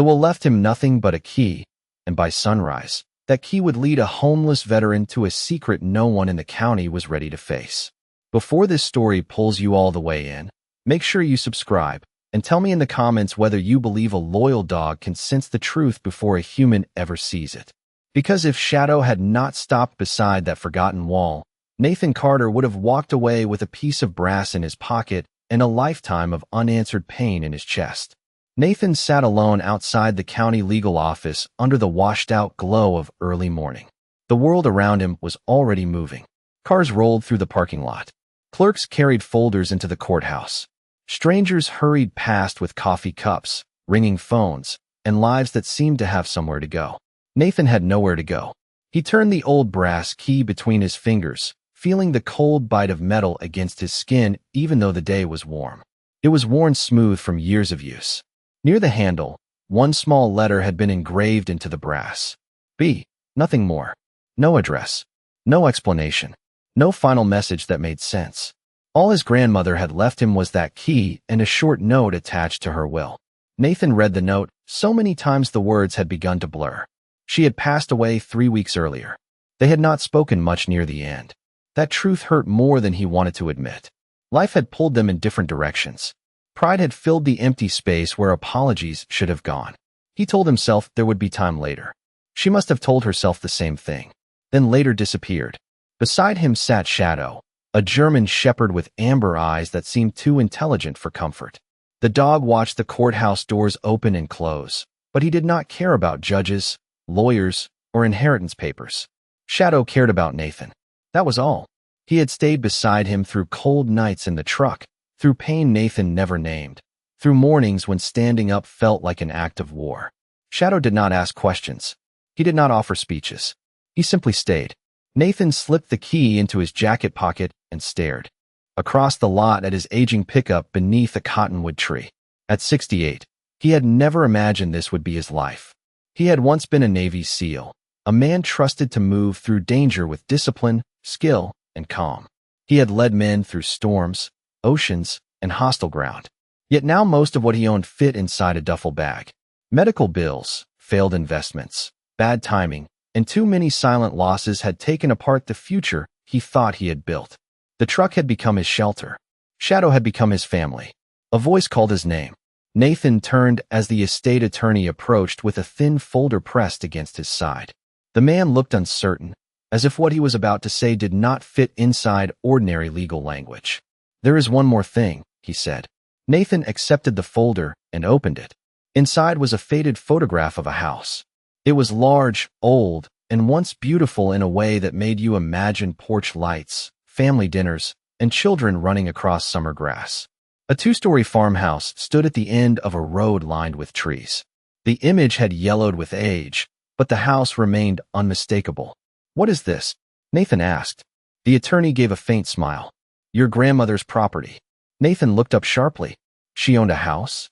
The will left him nothing but a key, and by sunrise, that key would lead a homeless veteran to a secret no one in the county was ready to face. Before this story pulls you all the way in, make sure you subscribe, and tell me in the comments whether you believe a loyal dog can sense the truth before a human ever sees it. Because if Shadow had not stopped beside that forgotten wall, Nathan Carter would have walked away with a piece of brass in his pocket and a lifetime of unanswered pain in his chest. Nathan sat alone outside the county legal office under the washed-out glow of early morning. The world around him was already moving. Cars rolled through the parking lot. Clerks carried folders into the courthouse. Strangers hurried past with coffee cups, ringing phones, and lives that seemed to have somewhere to go. Nathan had nowhere to go. He turned the old brass key between his fingers, feeling the cold bite of metal against his skin even though the day was warm. It was worn smooth from years of use. Near the handle, one small letter had been engraved into the brass. B. Nothing more. No address. No explanation. No final message that made sense. All his grandmother had left him was that key and a short note attached to her will. Nathan read the note so many times the words had begun to blur. She had passed away 3 weeks earlier. They had not spoken much near the end. That truth hurt more than he wanted to admit. Life had pulled them in different directions. Pride had filled the empty space where apologies should have gone. He told himself there would be time later. She must have told herself the same thing, then later disappeared. Beside him sat Shadow, a German shepherd with amber eyes that seemed too intelligent for comfort. The dog watched the courthouse doors open and close, but he did not care about judges, lawyers, or inheritance papers. Shadow cared about Nathan. That was all. He had stayed beside him through cold nights in the truck, through pain Nathan never named, through mornings when standing up felt like an act of war. Shadow did not ask questions. He did not offer speeches. He simply stayed. Nathan slipped the key into his jacket pocket and stared across the lot at his aging pickup beneath a cottonwood tree. At 68, he had never imagined this would be his life. He had once been a Navy SEAL, a man trusted to move through danger with discipline, skill, and calm. He had led men through storms, oceans, and hostile ground. Yet now most of what he owned fit inside a duffel bag. Medical bills, failed investments, bad timing, and too many silent losses had taken apart the future he thought he had built. The truck had become his shelter. Shadow had become his family. A voice called his name. Nathan turned as the estate attorney approached with a thin folder pressed against his side. The man looked uncertain, as if what he was about to say did not fit inside ordinary legal language. "There is one more thing," he said. Nathan accepted the folder and opened it. Inside was a faded photograph of a house. It was large, old, and once beautiful in a way that made you imagine porch lights, family dinners, and children running across summer grass. A 2-story farmhouse stood at the end of a road lined with trees. The image had yellowed with age, but the house remained unmistakable. "What is this?" Nathan asked. The attorney gave a faint smile. "Your grandmother's property." Nathan looked up sharply. "She owned a house?"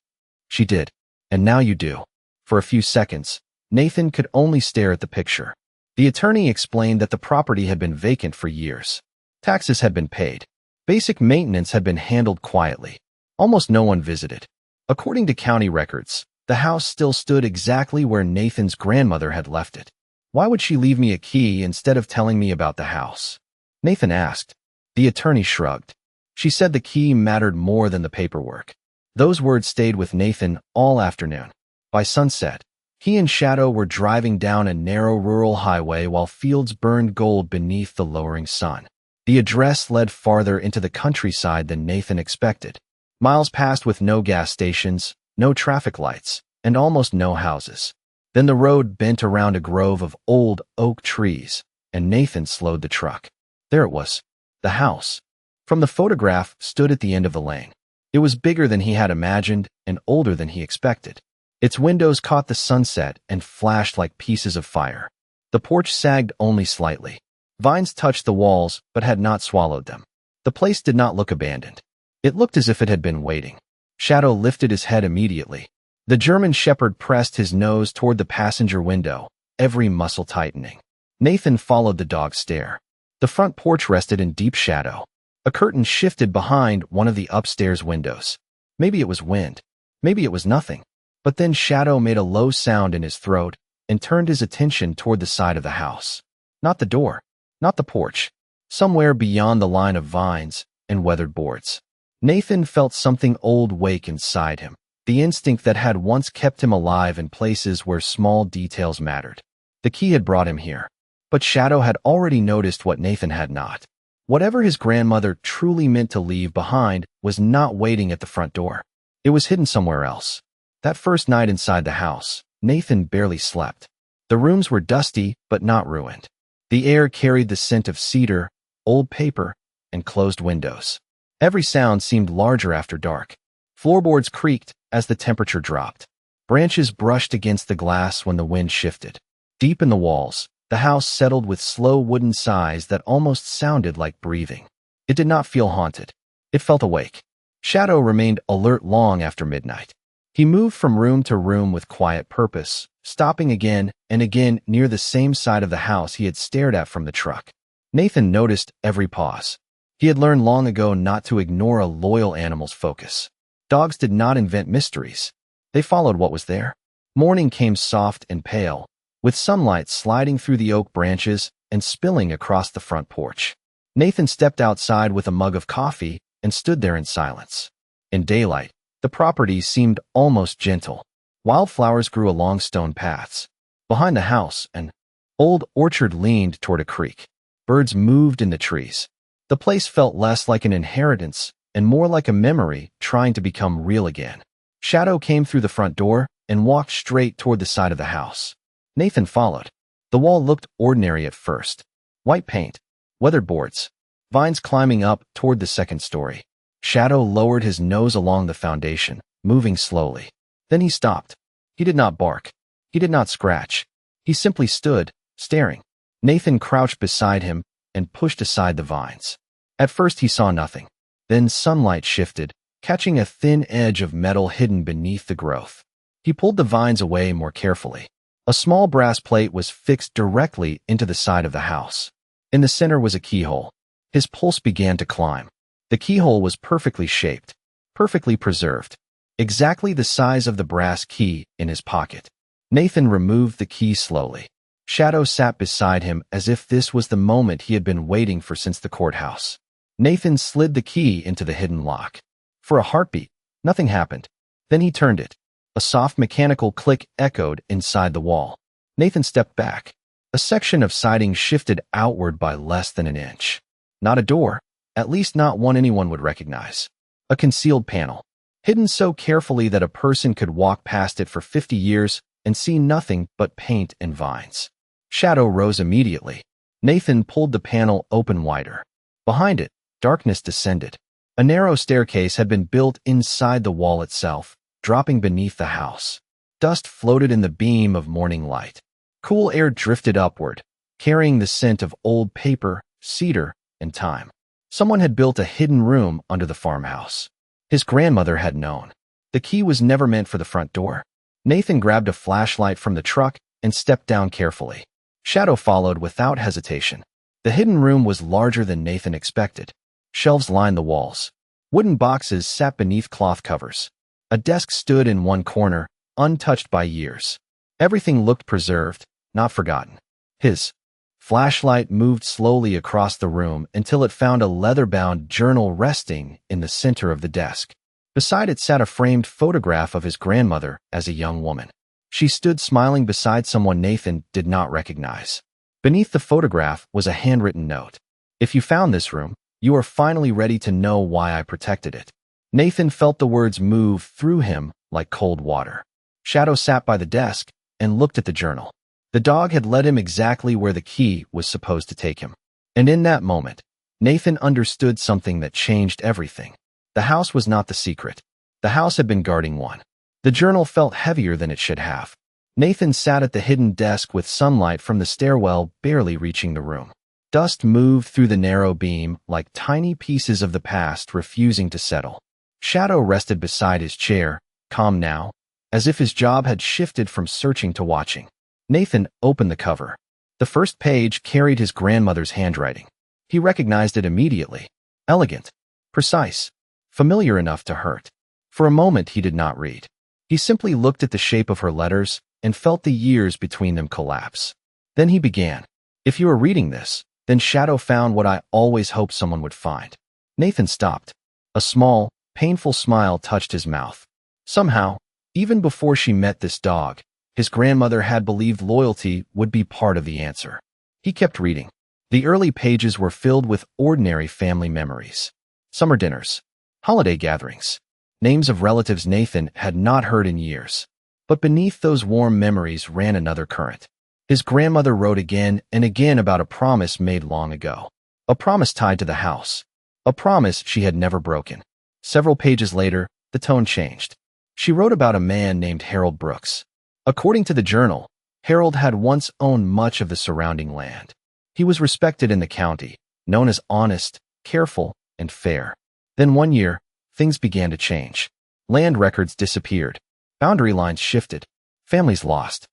"She did. And now you do." For a few seconds, Nathan could only stare at the picture. The attorney explained that the property had been vacant for years. Taxes had been paid. Basic maintenance had been handled quietly. Almost no one visited. According to county records, the house still stood exactly where Nathan's grandmother had left it. "Why would she leave me a key instead of telling me about the house?" Nathan asked. The attorney shrugged. "She said the key mattered more than the paperwork." Those words stayed with Nathan all afternoon. By sunset, he and Shadow were driving down a narrow rural highway while fields burned gold beneath the lowering sun. The address led farther into the countryside than Nathan expected. Miles passed with no gas stations, no traffic lights, and almost no houses. Then the road bent around a grove of old oak trees, and Nathan slowed the truck. There it was. The house. From the photograph stood at the end of the lane. It was bigger than he had imagined and older than he expected. Its windows caught the sunset and flashed like pieces of fire. The porch sagged only slightly. Vines touched the walls but had not swallowed them. The place did not look abandoned. It looked as if it had been waiting. Shadow lifted his head immediately. The German shepherd pressed his nose toward the passenger window, every muscle tightening. Nathan followed the dog's stare. The front porch rested in deep shadow. A curtain shifted behind one of the upstairs windows. Maybe it was wind. Maybe it was nothing. But then Shadow made a low sound in his throat and turned his attention toward the side of the house. Not the door, not the porch, somewhere beyond the line of vines and weathered boards. Nathan felt something old wake inside him, the instinct that had once kept him alive in places where small details mattered. The key had brought him here, but Shadow had already noticed what Nathan had not. Whatever his grandmother truly meant to leave behind was not waiting at the front door. It was hidden somewhere else. That first night inside the house, Nathan barely slept. The rooms were dusty but not ruined. The air carried the scent of cedar, old paper, and closed windows. Every sound seemed larger after dark. Floorboards creaked as the temperature dropped. Branches brushed against the glass when the wind shifted. Deep in the walls, the house settled with slow wooden sighs that almost sounded like breathing. It did not feel haunted. It felt awake. Shadow remained alert long after midnight. He moved from room to room with quiet purpose, stopping again and again near the same side of the house he had stared at from the truck. Nathan noticed every pause. He had learned long ago not to ignore a loyal animal's focus. Dogs did not invent mysteries. They followed what was there. Morning came soft and pale, with sunlight sliding through the oak branches and spilling across the front porch. Nathan stepped outside with a mug of coffee and stood there in silence. In daylight, the property seemed almost gentle. Wildflowers grew along stone paths. Behind the house, an old orchard leaned toward a creek. Birds moved in the trees. The place felt less like an inheritance and more like a memory trying to become real again. Shadow came through the front door and walked straight toward the side of the house. Nathan followed. The wall looked ordinary at first. White paint, weathered boards, vines climbing up toward the second story. Shadow lowered his nose along the foundation, moving slowly. Then he stopped. He did not bark. He did not scratch. He simply stood, staring. Nathan crouched beside him and pushed aside the vines. At first he saw nothing. Then sunlight shifted, catching a thin edge of metal hidden beneath the growth. He pulled the vines away more carefully. A small brass plate was fixed directly into the side of the house. In the center was a keyhole. His pulse began to climb. The keyhole was perfectly shaped, perfectly preserved, exactly the size of the brass key in his pocket. Nathan removed the key slowly. Shadow sat beside him as if this was the moment he had been waiting for since the courthouse. Nathan slid the key into the hidden lock. For a heartbeat, nothing happened. Then he turned it. A soft mechanical click echoed inside the wall. Nathan stepped back. A section of siding shifted outward by less than an inch. Not a door, at least not one anyone would recognize. A concealed panel, hidden so carefully that a person could walk past it for 50 years and see nothing but paint and vines. Shadow rose immediately. Nathan pulled the panel open wider. Behind it, darkness descended. A narrow staircase had been built inside the wall itself, dropping beneath the house. Dust floated in the beam of morning light. Cool air drifted upward, carrying the scent of old paper, cedar, and time. Someone had built a hidden room under the farmhouse. His grandmother had known. The key was never meant for the front door. Nathan grabbed a flashlight from the truck and stepped down carefully. Shadow followed without hesitation. The hidden room was larger than Nathan expected. Shelves lined the walls. Wooden boxes sat beneath cloth covers. A desk stood in one corner, untouched by years. Everything looked preserved, not forgotten. His flashlight moved slowly across the room until it found a leather-bound journal resting in the center of the desk. Beside it sat a framed photograph of his grandmother as a young woman. She stood smiling beside someone Nathan did not recognize. Beneath the photograph was a handwritten note. "If you found this room, you are finally ready to know why I protected it." Nathan felt the words move through him like cold water. Shadow sat by the desk and looked at the journal. The dog had led him exactly where the key was supposed to take him. And in that moment, Nathan understood something that changed everything. The house was not the secret. The house had been guarding one. The journal felt heavier than it should have. Nathan sat at the hidden desk with sunlight from the stairwell barely reaching the room. Dust moved through the narrow beam like tiny pieces of the past refusing to settle. Shadow rested beside his chair, calm now, as if his job had shifted from searching to watching. Nathan opened the cover. The first page carried his grandmother's handwriting. He recognized it immediately. Elegant, precise, familiar enough to hurt. For a moment he did not read. He simply looked at the shape of her letters and felt the years between them collapse. Then he began. If you are reading this, then Shadow found what I always hoped someone would find. Nathan stopped. A small, painful smile touched his mouth. Somehow, even before she met this dog, his grandmother had believed loyalty would be part of the answer. He kept reading. The early pages were filled with ordinary family memories. Summer dinners, holiday gatherings, names of relatives Nathan had not heard in years. But beneath those warm memories ran another current. His grandmother wrote again and again about a promise made long ago. A promise tied to the house. A promise she had never broken. Several pages later, the tone changed. She wrote about a man named Harold Brooks. According to the journal, Harold had once owned much of the surrounding land. He was respected in the county, known as honest, careful, and fair. Then one year, things began to change. Land records disappeared. Boundary lines shifted. Families lost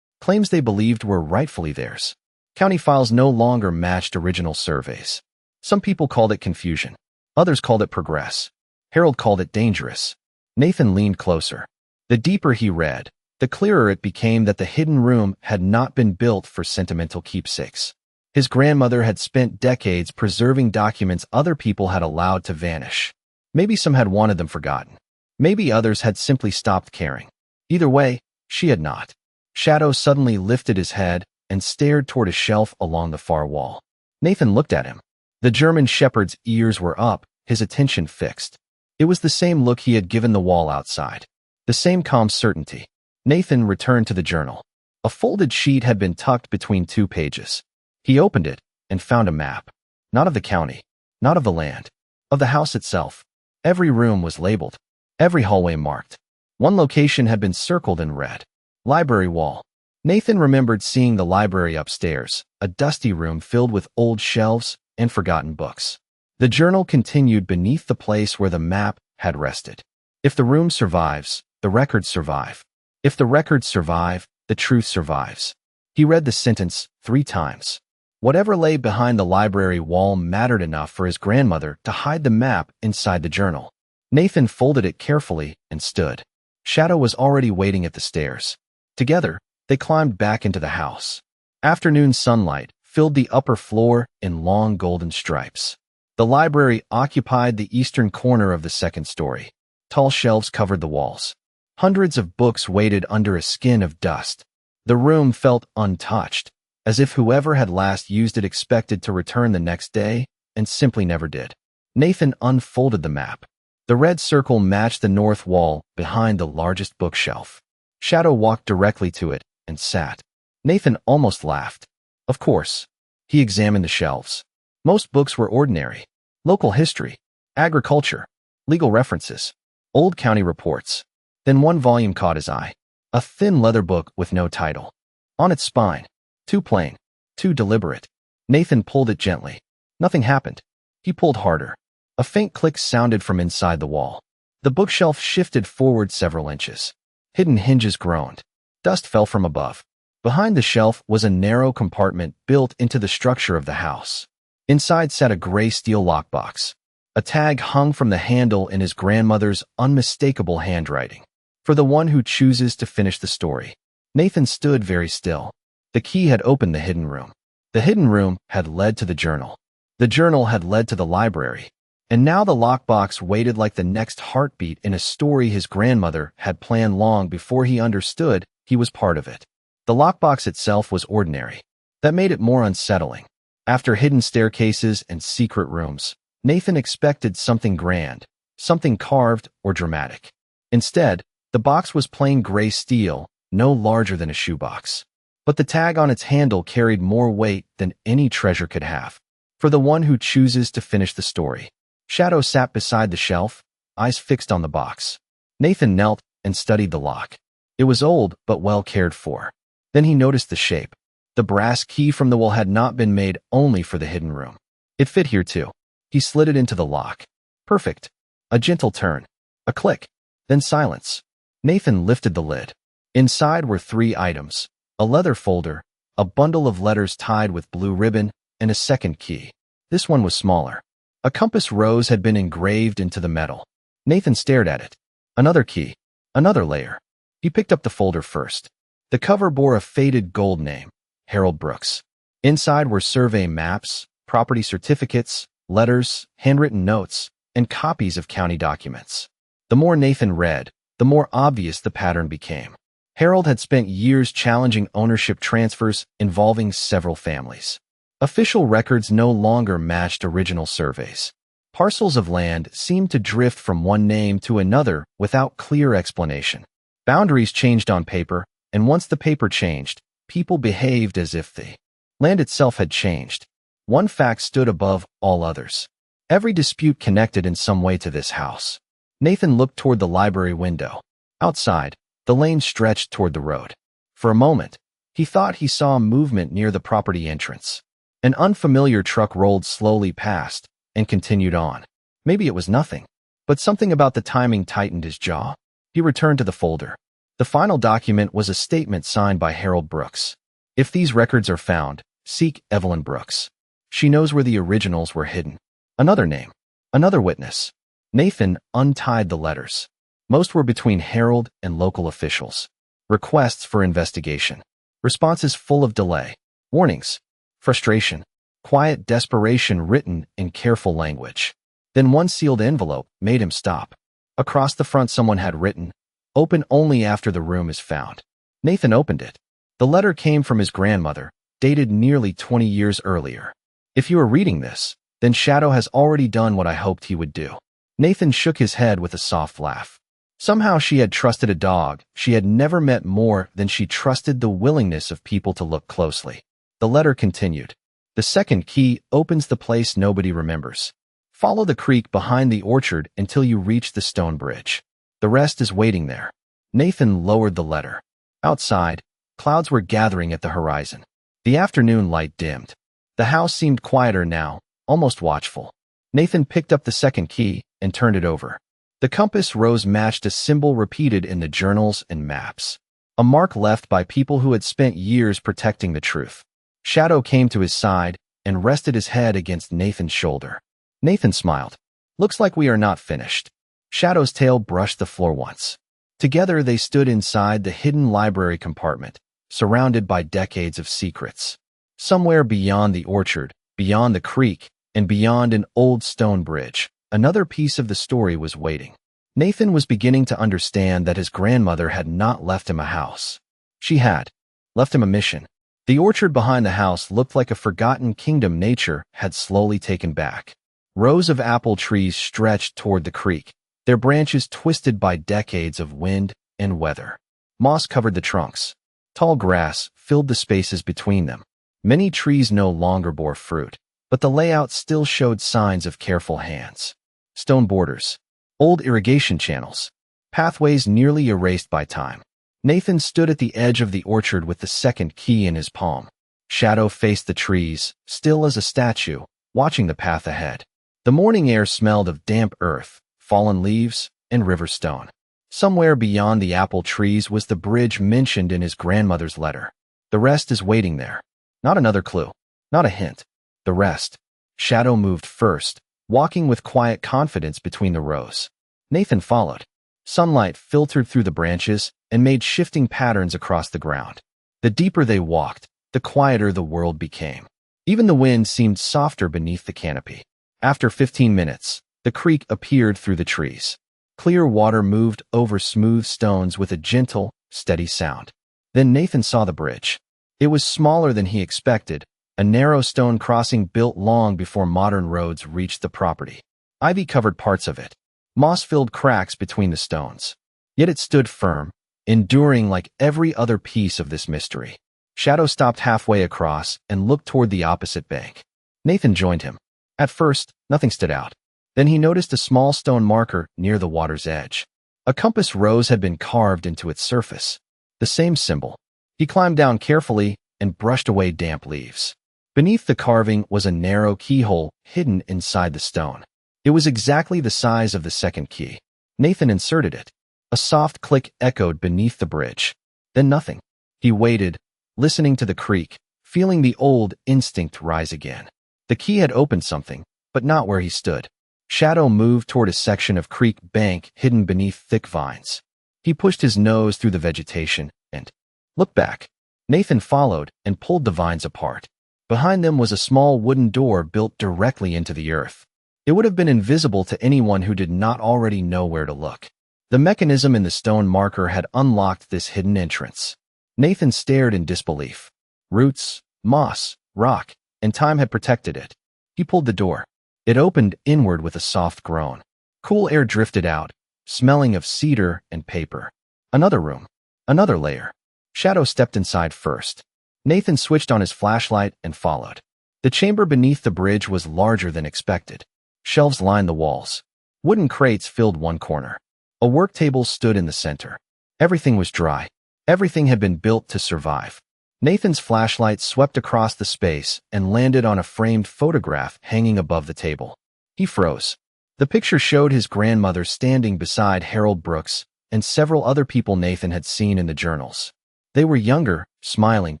claims they believed were rightfully theirs. County files no longer matched original surveys. Some people called it confusion. Others called it progress. Harold called it dangerous. Nathan leaned closer. The deeper he read, the clearer it became that the hidden room had not been built for sentimental keepsakes. His grandmother had spent decades preserving documents other people had allowed to vanish. Maybe some had wanted them forgotten. Maybe others had simply stopped caring. Either way, she had not. Shadow suddenly lifted his head and stared toward a shelf along the far wall. Nathan looked at him. The German shepherd's ears were up, his attention fixed. It was the same look he had given the wall outside. The same calm certainty. Nathan returned to the journal. A folded sheet had been tucked between two pages. He opened it and found a map. Not of the county, not of the land, of the house itself. Every room was labeled. Every hallway marked. One location had been circled in red. Library wall. Nathan remembered seeing the library upstairs, a dusty room filled with old shelves and forgotten books. The journal continued beneath the place where the map had rested. If the room survives, the records survive. If the records survive, the truth survives. He read the sentence 3 times. Whatever lay behind the library wall mattered enough for his grandmother to hide the map inside the journal. Nathan folded it carefully and stood. Shadow was already waiting at the stairs. Together, they climbed back into the house. Afternoon sunlight filled the upper floor in long golden stripes. The library occupied the eastern corner of the second story. Tall shelves covered the walls. Hundreds of books waited under a skin of dust. The room felt untouched, as if whoever had last used it expected to return the next day and simply never did. Nathan unfolded the map. The red circle matched the north wall behind the largest bookshelf. Shadow walked directly to it and sat. Nathan almost laughed. Of course. He examined the shelves. Most books were ordinary. Local history, agriculture, legal references, old county reports. Then one volume caught his eye. A thin leather book with no title. On its spine. Too plain. Too deliberate. Nathan pulled it gently. Nothing happened. He pulled harder. A faint click sounded from inside the wall. The bookshelf shifted forward several inches. Hidden hinges groaned. Dust fell from above. Behind the shelf was a narrow compartment built into the structure of the house. Inside sat a gray steel lockbox. A tag hung from the handle in his grandmother's unmistakable handwriting. For the one who chooses to finish the story. Nathan stood very still. The key had opened the hidden room. The hidden room had led to the journal. The journal had led to the library. And now the lockbox waited like the next heartbeat in a story his grandmother had planned long before he understood he was part of it. The lockbox itself was ordinary. That made it more unsettling. After hidden staircases and secret rooms, Nathan expected something grand, something carved or dramatic. Instead, the box was plain gray steel, no larger than a shoebox. But the tag on its handle carried more weight than any treasure could have. For the one who chooses to finish the story. Shadow sat beside the shelf, eyes fixed on the box. Nathan knelt and studied the lock. It was old, but well cared for. Then he noticed the shape. The brass key from the wall had not been made only for the hidden room. It fit here too. He slid it into the lock. Perfect. A gentle turn. A click. Then silence. Nathan lifted the lid. Inside were 3 items. A leather folder, a bundle of letters tied with blue ribbon, and a second key. This one was smaller. A compass rose had been engraved into the metal. Nathan stared at it. Another key. Another layer. He picked up the folder first. The cover bore a faded gold name, Harold Brooks. Inside were survey maps, property certificates, letters, handwritten notes, and copies of county documents. The more Nathan read, the more obvious the pattern became. Harold had spent years challenging ownership transfers involving several families. Official records no longer matched original surveys. Parcels of land seemed to drift from one name to another without clear explanation. Boundaries changed on paper, and once the paper changed, people behaved as if the land itself had changed. One fact stood above all others. Every dispute connected in some way to this house. Nathan looked toward the library window. Outside, the lane stretched toward the road. For a moment, he thought he saw movement near the property entrance. An unfamiliar truck rolled slowly past and continued on. Maybe it was nothing, but something about the timing tightened his jaw. He returned to the folder. The final document was a statement signed by Harold Brooks. If these records are found, seek Evelyn Brooks. She knows where the originals were hidden. Another name. Another witness. Nathan untied the letters. Most were between Harold and local officials. Requests for investigation. Responses full of delay. Warnings. Frustration. Quiet desperation written in careful language. Then one sealed envelope made him stop. Across the front someone had written, "Open only after the room is found." Nathan opened it. The letter came from his grandmother, dated nearly 20 years earlier. If you are reading this, then Shadow has already done what I hoped he would do. Nathan shook his head with a soft laugh. Somehow she had trusted a dog she had never met more than she trusted the willingness of people to look closely. The letter continued. The second key opens the place nobody remembers. Follow the creek behind the orchard until you reach the stone bridge. The rest is waiting there. Nathan lowered the letter. Outside, clouds were gathering at the horizon. The afternoon light dimmed. The house seemed quieter now, almost watchful. Nathan picked up the second key and turned it over. The compass rose matched a symbol repeated in the journals and maps. A mark left by people who had spent years protecting the truth. Shadow came to his side and rested his head against Nathan's shoulder. Nathan smiled. Looks like we are not finished. Shadow's tail brushed the floor once. Together they stood inside the hidden library compartment, surrounded by decades of secrets. Somewhere beyond the orchard, beyond the creek, and beyond an old stone bridge, another piece of the story was waiting. Nathan was beginning to understand that his grandmother had not left him a house. She had left him a mission. The orchard behind the house looked like a forgotten kingdom nature had slowly taken back. Rows of apple trees stretched toward the creek, their branches twisted by decades of wind and weather. Moss covered the trunks. Tall grass filled the spaces between them. Many trees no longer bore fruit, but the layout still showed signs of careful hands. Stone borders, old irrigation channels, pathways nearly erased by time. Nathan stood at the edge of the orchard with the second key in his palm. Shadow faced the trees, still as a statue, watching the path ahead. The morning air smelled of damp earth, fallen leaves, and river stone. Somewhere beyond the apple trees was the bridge mentioned in his grandmother's letter. The rest is waiting there. Not another clue. Not a hint. The rest. Shadow moved first, walking with quiet confidence between the rows. Nathan followed. Sunlight filtered through the branches and made shifting patterns across the ground. The deeper they walked, the quieter the world became. Even the wind seemed softer beneath the canopy. After 15 minutes, the creek appeared through the trees. Clear water moved over smooth stones with a gentle, steady sound. Then Nathan saw the bridge. It was smaller than he expected, a narrow stone crossing built long before modern roads reached the property. Ivy covered parts of it. Moss filled cracks between the stones. Yet it stood firm, enduring like every other piece of this mystery. Shadow stopped halfway across and looked toward the opposite bank. Nathan joined him. At first, nothing stood out. Then he noticed a small stone marker near the water's edge. A compass rose had been carved into its surface. The same symbol. He climbed down carefully and brushed away damp leaves. Beneath the carving was a narrow keyhole hidden inside the stone. It was exactly the size of the second key. Nathan inserted it. A soft click echoed beneath the bridge. Then nothing. He waited, listening to the creak, feeling the old instinct rise again. The key had opened something, but not where he stood. Shadow moved toward a section of creek bank hidden beneath thick vines. He pushed his nose through the vegetation and looked back. Nathan followed and pulled the vines apart. Behind them was a small wooden door built directly into the earth. It would have been invisible to anyone who did not already know where to look. The mechanism in the stone marker had unlocked this hidden entrance. Nathan stared in disbelief. Roots, moss, rock, and time had protected it. He pulled the door. It opened inward with a soft groan. Cool air drifted out, smelling of cedar and paper. Another room. Another layer. Shadow stepped inside first. Nathan switched on his flashlight and followed. The chamber beneath the bridge was larger than expected. Shelves lined the walls. Wooden crates filled one corner. A work table stood in the center. Everything was dry. Everything had been built to survive. Nathan's flashlight swept across the space and landed on a framed photograph hanging above the table. He froze. The picture showed his grandmother standing beside Harold Brooks and several other people Nathan had seen in the journals. They were younger, smiling,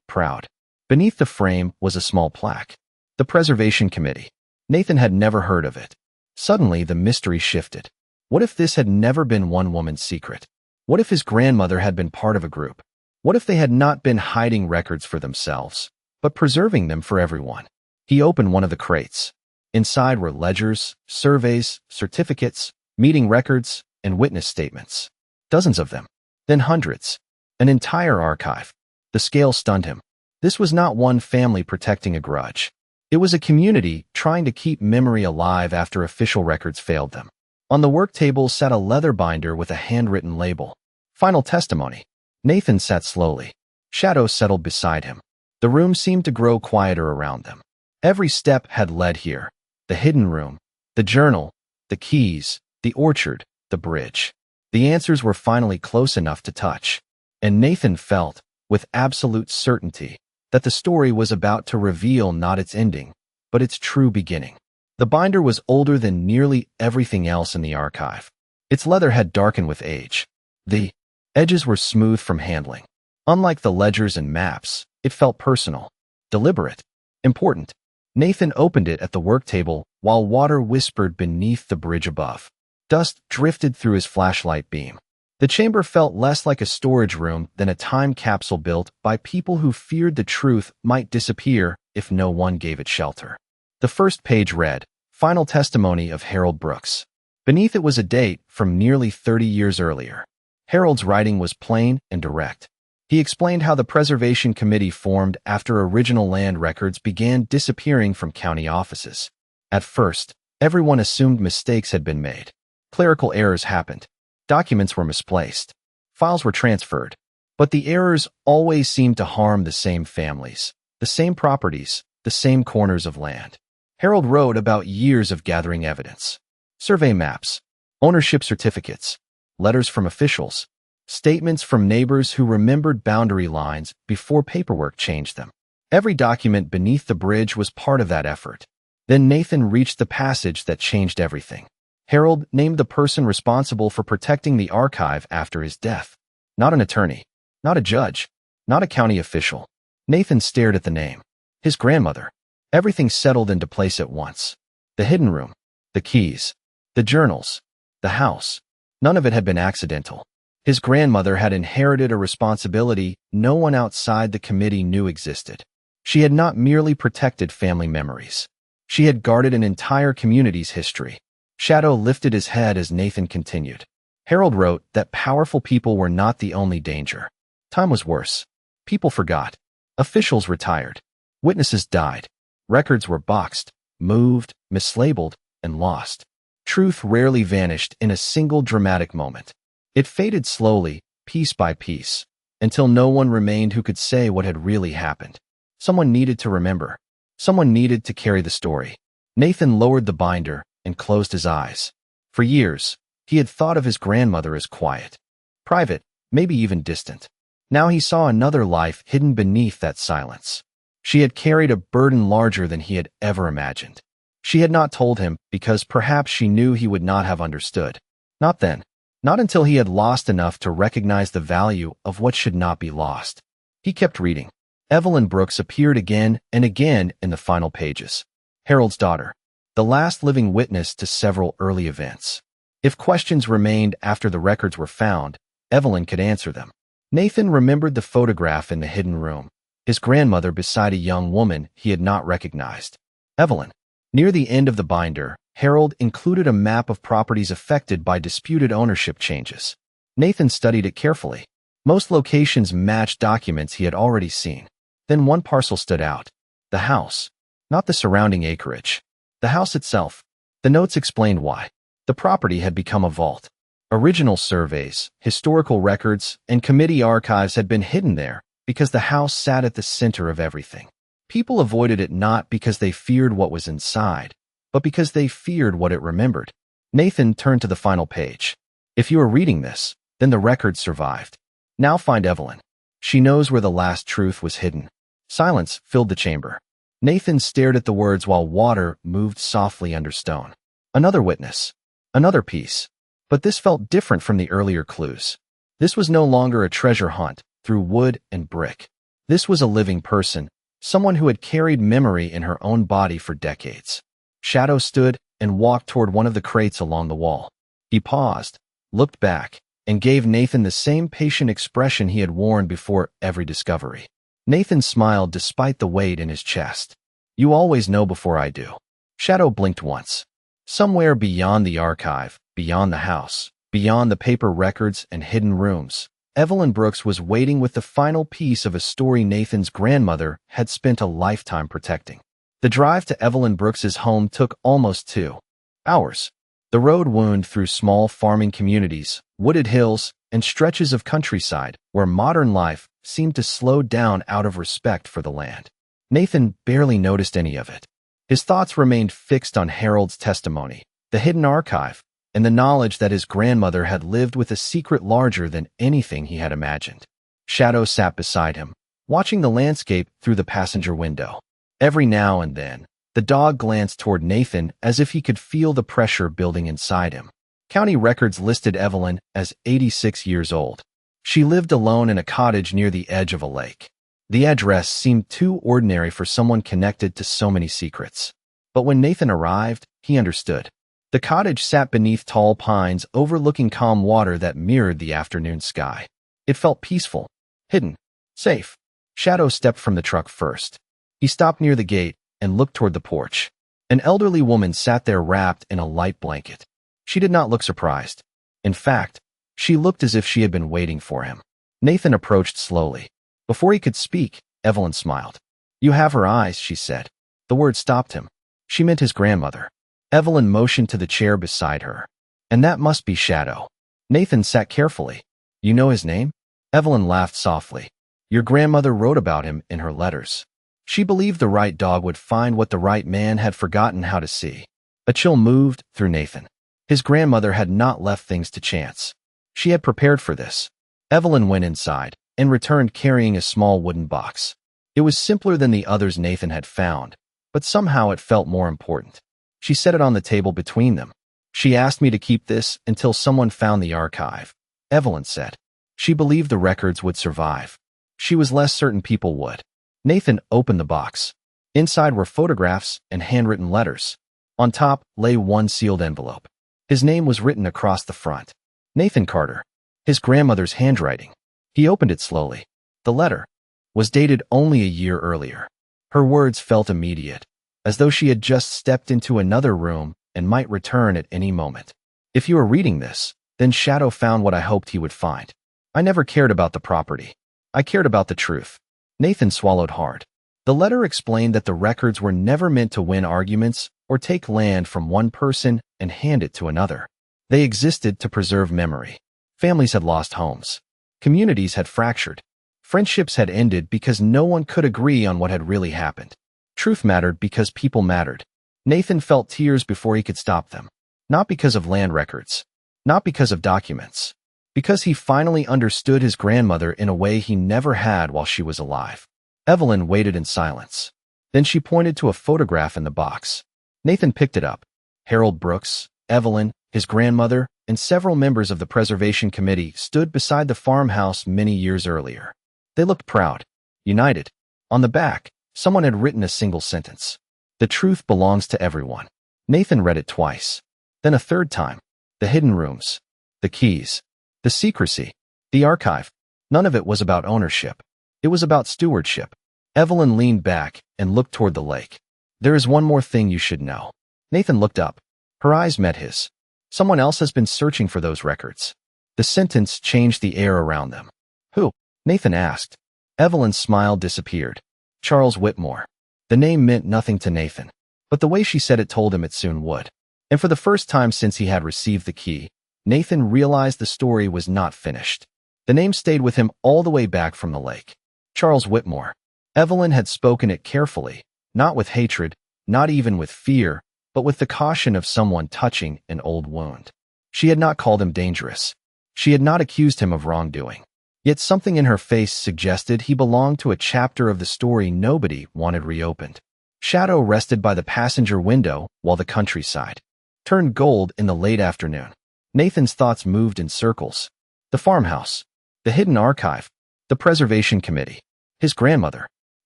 proud. Beneath the frame was a small plaque. The Preservation Committee. Nathan had never heard of it. Suddenly, the mystery shifted. What if this had never been one woman's secret? What if his grandmother had been part of a group? What if they had not been hiding records for themselves, but preserving them for everyone? He opened one of the crates. Inside were ledgers, surveys, certificates, meeting records, and witness statements. Dozens of them. Then hundreds. An entire archive. The scale stunned him. This was not one family protecting a grudge. It was a community trying to keep memory alive after official records failed them. On the work table sat a leather binder with a handwritten label. Final testimony. Nathan sat slowly. Shadows settled beside him. The room seemed to grow quieter around them. Every step had led here. The hidden room, the journal, the keys, the orchard, the bridge. The answers were finally close enough to touch. And Nathan felt, with absolute certainty, that the story was about to reveal not its ending, but its true beginning. The binder was older than nearly everything else in the archive. Its leather had darkened with age. The edges were smooth from handling. Unlike the ledgers and maps, it felt personal, deliberate, important. Nathan opened it at the work table while water whispered beneath the bridge above. Dust drifted through his flashlight beam. The chamber felt less like a storage room than a time capsule built by people who feared the truth might disappear if no one gave it shelter. The first page read, Final Testimony of Harold Brooks. Beneath it was a date from nearly 30 years earlier. Harold's writing was plain and direct. He explained how the Preservation Committee formed after original land records began disappearing from county offices. At first, everyone assumed mistakes had been made. Clerical errors happened. Documents were misplaced. Files were transferred. But the errors always seemed to harm the same families, the same properties, the same corners of land. Harold wrote about years of gathering evidence. Survey maps, ownership certificates, letters from officials, statements from neighbors who remembered boundary lines before paperwork changed them. Every document beneath the bridge was part of that effort. Then Nathan reached the passage that changed everything. Harold named the person responsible for protecting the archive after his death. Not an attorney, not a judge, not a county official. Nathan stared at the name. His grandmother. Everything settled into place at once. The hidden room, the keys, the journals, the house. None of it had been accidental. His grandmother had inherited a responsibility no one outside the committee knew existed. She had not merely protected family memories. She had guarded an entire community's history. Shadow lifted his head as Nathan continued. Harold wrote that powerful people were not the only danger. Time was worse. People forgot. Officials retired. Witnesses died. Records were boxed, moved, mislabeled, and lost. Truth rarely vanished in a single dramatic moment. It faded slowly, piece by piece, until no one remained who could say what had really happened. Someone needed to remember. Someone needed to carry the story. Nathan lowered the binder and closed his eyes. For years, he had thought of his grandmother as quiet, private, maybe even distant. Now he saw another life hidden beneath that silence. She had carried a burden larger than he had ever imagined. She had not told him because perhaps she knew he would not have understood. Not then. Not until he had lost enough to recognize the value of what should not be lost. He kept reading. Evelyn Brooks appeared again and again in the final pages. Harold's daughter. The last living witness to several early events. If questions remained after the records were found, Evelyn could answer them. Nathan remembered the photograph in the hidden room, his grandmother beside a young woman he had not recognized. Evelyn. Near the end of the binder, Harold included a map of properties affected by disputed ownership changes. Nathan studied it carefully. Most locations matched documents he had already seen. Then one parcel stood out. The house. Not the surrounding acreage. The house itself. The notes explained why. The property had become a vault. Original surveys, historical records, and committee archives had been hidden there because the house sat at the center of everything. People avoided it not because they feared what was inside, but because they feared what it remembered. Nathan turned to the final page. If you are reading this, then the record survived. Now find Evelyn. She knows where the last truth was hidden. Silence filled the chamber. Nathan stared at the words while water moved softly under stone. Another witness. Another piece. But this felt different from the earlier clues. This was no longer a treasure hunt through wood and brick. This was a living person, someone who had carried memory in her own body for decades. Shadow stood and walked toward one of the crates along the wall. He paused, looked back, and gave Nathan the same patient expression he had worn before every discovery. Nathan smiled despite the weight in his chest. You always know before I do. Shadow blinked once. Somewhere beyond the archive, beyond the house, beyond the paper records and hidden rooms, Evelyn Brooks was waiting with the final piece of a story Nathan's grandmother had spent a lifetime protecting. The drive to Evelyn Brooks's home took almost 2 hours. The road wound through small farming communities, wooded hills, and stretches of countryside where modern life seemed to slow down out of respect for the land. Nathan barely noticed any of it. His thoughts remained fixed on Harold's testimony, the hidden archive, and the knowledge that his grandmother had lived with a secret larger than anything he had imagined. Shadow sat beside him, watching the landscape through the passenger window. Every now and then, the dog glanced toward Nathan as if he could feel the pressure building inside him. County records listed Evelyn as 86 years old. She lived alone in a cottage near the edge of a lake. The address seemed too ordinary for someone connected to so many secrets. But when Nathan arrived, he understood. The cottage sat beneath tall pines overlooking calm water that mirrored the afternoon sky. It felt peaceful, hidden, safe. Shadow stepped from the truck first. He stopped near the gate and looked toward the porch. An elderly woman sat there wrapped in a light blanket. She did not look surprised. In fact, she looked as if she had been waiting for him. Nathan approached slowly. Before he could speak, Evelyn smiled. You have her eyes, she said. The word stopped him. She meant his grandmother. Evelyn motioned to the chair beside her. And that must be Shadow. Nathan sat carefully. You know his name? Evelyn laughed softly. Your grandmother wrote about him in her letters. She believed the right dog would find what the right man had forgotten how to see. A chill moved through Nathan. His grandmother had not left things to chance. She had prepared for this. Evelyn went inside and returned carrying a small wooden box. It was simpler than the others Nathan had found, but somehow it felt more important. She set it on the table between them. She asked me to keep this until someone found the archive, Evelyn said. She believed the records would survive. She was less certain people would. Nathan opened the box. Inside were photographs and handwritten letters. On top lay one sealed envelope. His name was written across the front. Nathan Carter. His grandmother's handwriting. He opened it slowly. The letter was dated only a year earlier. Her words felt immediate, as though she had just stepped into another room and might return at any moment. If you are reading this, then Shadow found what I hoped he would find. I never cared about the property. I cared about the truth. Nathan swallowed hard. The letter explained that the records were never meant to win arguments or take land from one person and hand it to another. They existed to preserve memory. Families had lost homes. Communities had fractured. Friendships had ended because no one could agree on what had really happened. Truth mattered because people mattered. Nathan felt tears before he could stop them. Not because of land records. Not because of documents. Because he finally understood his grandmother in a way he never had while she was alive. Evelyn waited in silence. Then she pointed to a photograph in the box. Nathan picked it up. Harold Brooks, Evelyn, his grandmother, and several members of the preservation committee stood beside the farmhouse many years earlier. They looked proud, united. On the back, someone had written a single sentence. The truth belongs to everyone. Nathan read it twice. Then a third time. The hidden rooms. The keys. The secrecy. The archive. None of it was about ownership. It was about stewardship. Evelyn leaned back and looked toward the lake. There is one more thing you should know. Nathan looked up. Her eyes met his. Someone else has been searching for those records. The sentence changed the air around them. Who? Nathan asked. Evelyn's smile disappeared. Charles Whitmore. The name meant nothing to Nathan, but the way she said it told him it soon would. And for the first time since he had received the key, Nathan realized the story was not finished. The name stayed with him all the way back from the lake. Charles Whitmore. Evelyn had spoken it carefully, not with hatred, not even with fear, but with the caution of someone touching an old wound. She had not called him dangerous. She had not accused him of wrongdoing. Yet something in her face suggested he belonged to a chapter of the story nobody wanted reopened. Shadow rested by the passenger window while the countryside turned gold in the late afternoon. Nathan's thoughts moved in circles. The farmhouse, the hidden archive, the preservation committee, his grandmother.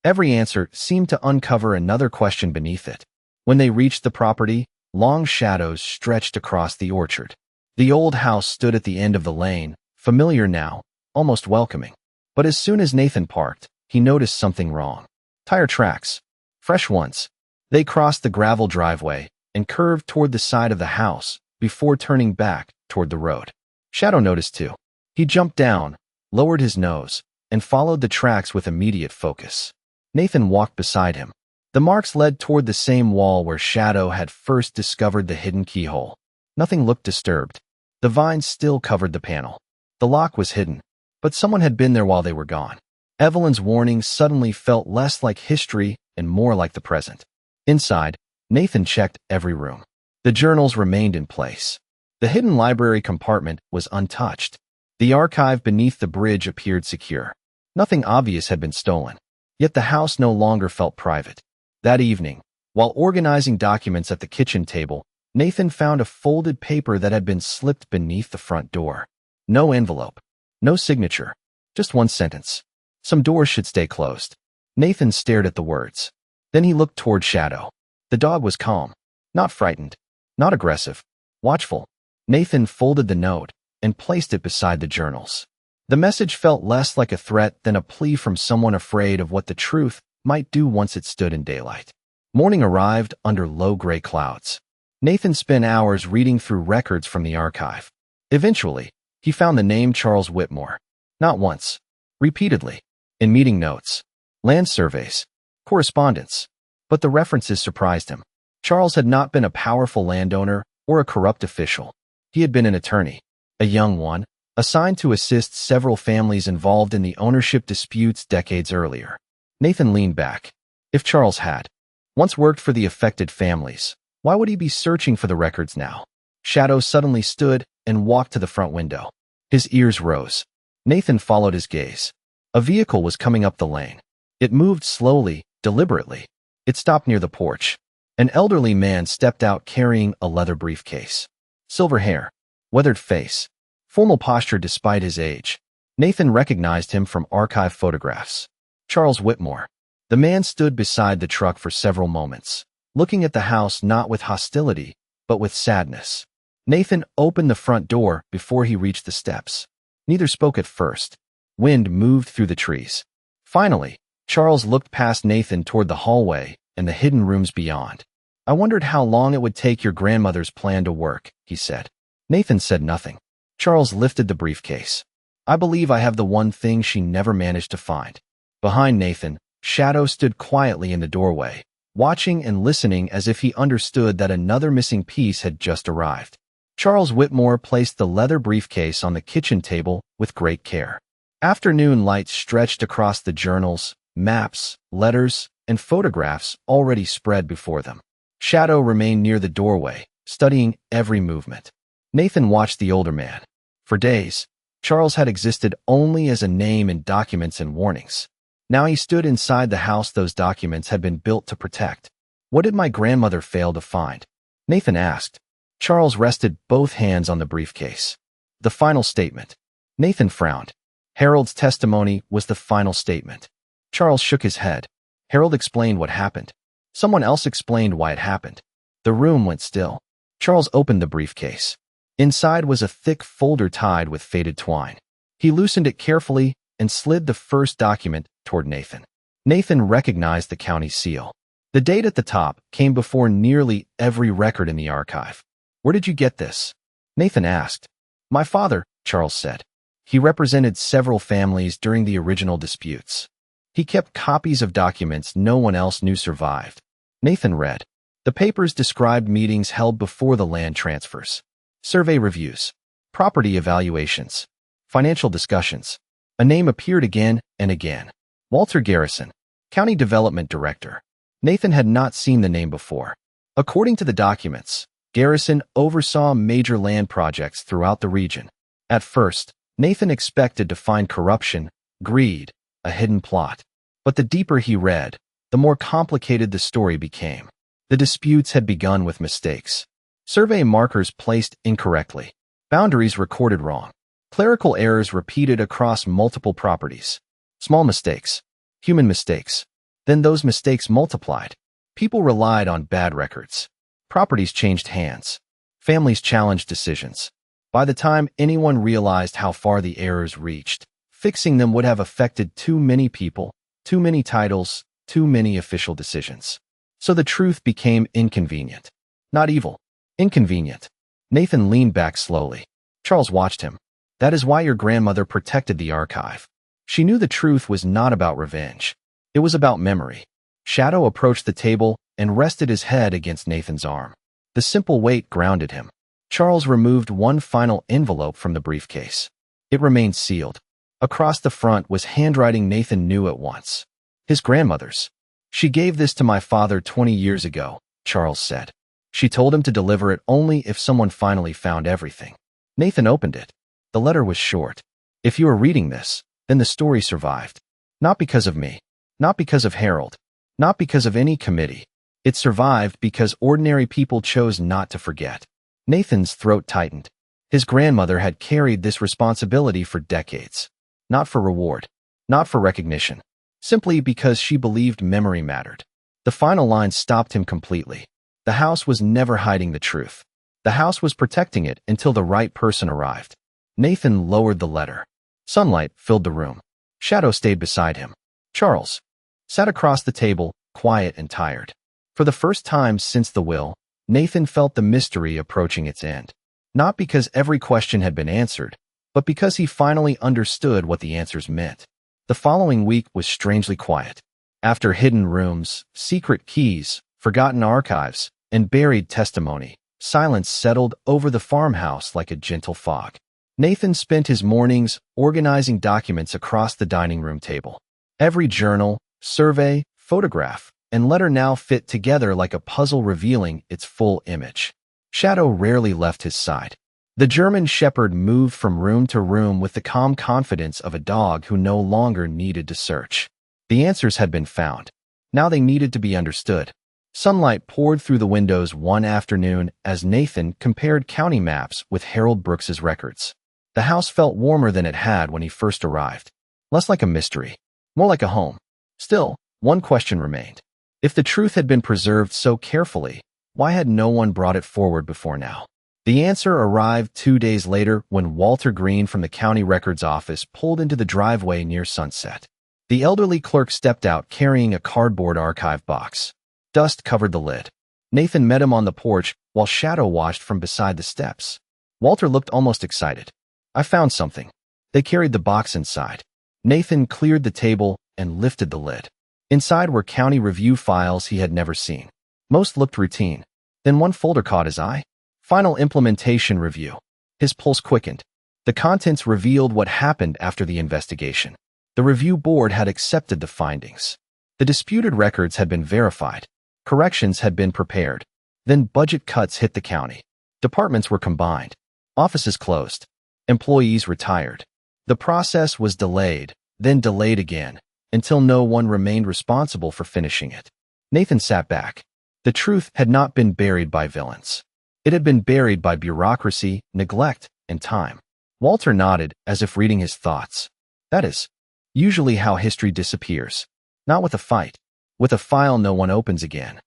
Every answer seemed to uncover another question beneath it. When they reached the property, long shadows stretched across the orchard. The old house stood at the end of the lane, familiar now, almost welcoming. But as soon as Nathan parked, he noticed something wrong. Tire tracks. Fresh ones. They crossed the gravel driveway and curved toward the side of the house before turning back toward the road. Shadow noticed too. He jumped down, lowered his nose, and followed the tracks with immediate focus. Nathan walked beside him. The marks led toward the same wall where Shadow had first discovered the hidden keyhole. Nothing looked disturbed. The vines still covered the panel. The lock was hidden, but someone had been there while they were gone. Evelyn's warning suddenly felt less like history and more like the present. Inside, Nathan checked every room. The journals remained in place. The hidden library compartment was untouched. The archive beneath the bridge appeared secure. Nothing obvious had been stolen. Yet the house no longer felt private. That evening, while organizing documents at the kitchen table, Nathan found a folded paper that had been slipped beneath the front door. No envelope. No signature. Just one sentence. Some doors should stay closed. Nathan stared at the words. Then he looked toward Shadow. The dog was calm. Not frightened. Not aggressive. Watchful. Nathan folded the note and placed it beside the journals. The message felt less like a threat than a plea from someone afraid of what the truth might do once it stood in daylight. Morning arrived under low gray clouds. Nathan spent hours reading through records from the archive. Eventually, he found the name Charles Whitmore. Not once. Repeatedly. In meeting notes, land surveys, correspondence. But the references surprised him. Charles had not been a powerful landowner or a corrupt official. He had been an attorney, a young one, assigned to assist several families involved in the ownership disputes decades earlier. Nathan leaned back. If Charles had once worked for the affected families, why would he be searching for the records now? Shadow suddenly stood and walked to the front window. His ears rose. Nathan followed his gaze. A vehicle was coming up the lane. It moved slowly, deliberately. It stopped near the porch. An elderly man stepped out carrying a leather briefcase. Silver hair, weathered face, formal posture despite his age. Nathan recognized him from archive photographs. Charles Whitmore. The man stood beside the truck for several moments, looking at the house not with hostility, but with sadness. Nathan opened the front door before he reached the steps. Neither spoke at first. Wind moved through the trees. Finally, Charles looked past Nathan toward the hallway and the hidden rooms beyond. I wondered how long it would take your grandmother's plan to work, he said. Nathan said nothing. Charles lifted the briefcase. I believe I have the one thing she never managed to find. Behind Nathan, Shadow stood quietly in the doorway, watching and listening as if he understood that another missing piece had just arrived. Charles Whitmore placed the leather briefcase on the kitchen table with great care. Afternoon light stretched across the journals, maps, letters, and photographs already spread before them. Shadow remained near the doorway, studying every movement. Nathan watched the older man. For days, Charles had existed only as a name in documents and warnings. Now he stood inside the house those documents had been built to protect. What did my grandmother fail to find? Nathan asked. Charles rested both hands on the briefcase. The final statement. Nathan frowned. Harold's testimony was the final statement. Charles shook his head. Harold explained what happened. Someone else explained why it happened. The room went still. Charles opened the briefcase. Inside was a thick folder tied with faded twine. He loosened it carefully and slid the first document toward Nathan. Nathan recognized the county seal. The date at the top came before nearly every record in the archive. "Where did you get this?" Nathan asked. "My father," Charles said. He represented several families during the original disputes. He kept copies of documents no one else knew survived. Nathan read. The papers described meetings held before the land transfers, survey reviews, property evaluations, financial discussions. A name appeared again and again. Walter Garrison, County Development Director. Nathan had not seen the name before. According to the documents, Garrison oversaw major land projects throughout the region. At first, Nathan expected to find corruption, greed, a hidden plot. But the deeper he read, the more complicated the story became. The disputes had begun with mistakes. Survey markers placed incorrectly. Boundaries recorded wrong. Clerical errors repeated across multiple properties. Small mistakes. Human mistakes. Then those mistakes multiplied. People relied on bad records. Properties changed hands. Families challenged decisions. By the time anyone realized how far the errors reached, fixing them would have affected too many people, too many titles, too many official decisions. So the truth became inconvenient. Not evil. Inconvenient. Nathan leaned back slowly. Charles watched him. That is why your grandmother protected the archive. She knew the truth was not about revenge. It was about memory. Shadow approached the table and rested his head against Nathan's arm. The simple weight grounded him. Charles removed one final envelope from the briefcase. It remained sealed. Across the front was handwriting Nathan knew at once. His grandmother's. She gave this to my father 20 years ago, Charles said. She told him to deliver it only if someone finally found everything. Nathan opened it. The letter was short. If you are reading this, then the story survived. Not because of me. Not because of Harold. Not because of any committee. It survived because ordinary people chose not to forget. Nathan's throat tightened. His grandmother had carried this responsibility for decades. Not for reward. Not for recognition. Simply because she believed memory mattered. The final line stopped him completely. The house was never hiding the truth. The house was protecting it until the right person arrived. Nathan lowered the letter. Sunlight filled the room. Shadow stayed beside him. Charles sat across the table, quiet and tired. For the first time since the will, Nathan felt the mystery approaching its end. Not because every question had been answered, but because he finally understood what the answers meant. The following week was strangely quiet. After hidden rooms, secret keys, forgotten archives, and buried testimony, silence settled over the farmhouse like a gentle fog. Nathan spent his mornings organizing documents across the dining room table. Every journal, survey, photograph, and letter now fit together like a puzzle revealing its full image. Shadow rarely left his side. The German shepherd moved from room to room with the calm confidence of a dog who no longer needed to search. The answers had been found. Now they needed to be understood. Sunlight poured through the windows one afternoon as Nathan compared county maps with Harold Brooks's records. The house felt warmer than it had when he first arrived. Less like a mystery, more like a home. Still, one question remained. If the truth had been preserved so carefully, why had no one brought it forward before now? The answer arrived 2 days later when Walter Green from the county records office pulled into the driveway near sunset. The elderly clerk stepped out carrying a cardboard archive box. Dust covered the lid. Nathan met him on the porch while Shadow watched from beside the steps. Walter looked almost excited. I found something. They carried the box inside. Nathan cleared the table and lifted the lid. Inside were county review files he had never seen. Most looked routine. Then one folder caught his eye. Final implementation review. His pulse quickened. The contents revealed what happened after the investigation. The review board had accepted the findings. The disputed records had been verified. Corrections had been prepared. Then budget cuts hit the county. Departments were combined. Offices closed. Employees retired. The process was delayed, then delayed again, until no one remained responsible for finishing it. Nathan sat back. The truth had not been buried by villains. It had been buried by bureaucracy, neglect, and time. Walter nodded as if reading his thoughts. That is usually how history disappears. Not with a fight. With a file no one opens again.